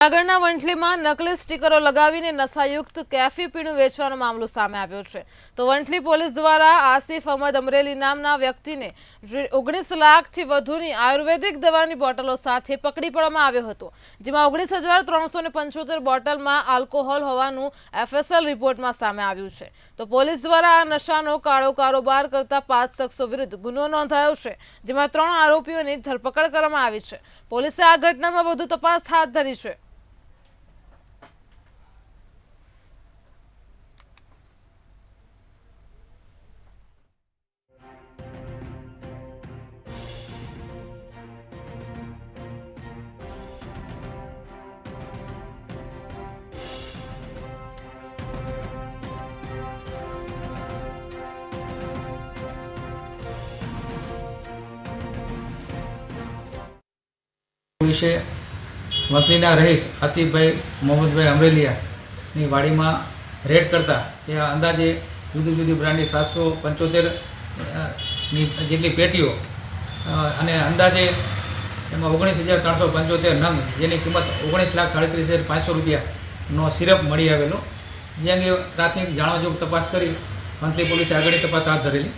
આગળના વંથલીમાં નકલી સ્ટીકરો લગાવીને નશાયુક્ત કેફી પીણું વેચવાનો મામલો સામે આવ્યો છે। તો વંથલી પોલીસ દ્વારા આસિફ અહમદ અમરેલી નામના વ્યક્તિને 19 લાખથી વધુની આયુર્વેદિક દવાની બોટલો સાથે પકડી પાડવામાં આવ્યો હતો, જેમાં 19,375 બોટલમાં આલ્કોહોલ હોવાનું એફએસએલ રિપોર્ટમાં સામે આવ્યું છે। તો પોલીસ દ્વારા આ નશાનો કાળો કારોબાર કરતા 5 શખ્સો વિરુદ્ધ ગુનો નોંધાયો છે, જેમાં 3 આરોપીઓની ધરપકડ કરવામાં આવી છે। પોલીસે આ ઘટનામાં વધુ તપાસ હાથ ધરી છે। વિશે વંથલીના રહીશ આસિફભાઈ મોહમ્મદભાઈ અમરેલિયાની વાડીમાં રેડ કરતા ત્યાં અંદાજે જુદી જુદી બ્રાન્ડની 775 ની જેટલી પેટીઓ અને અંદાજે એમાં 19,375 નંગ જેની કિંમત 19,37,500 રૂપિયાનો સિરપ મળી આવેલો, જે અંગે પ્રાથમિક જાણવાજોગ તપાસ કરી વંથલી પોલીસે આગળની તપાસ હાથ ધરેલી।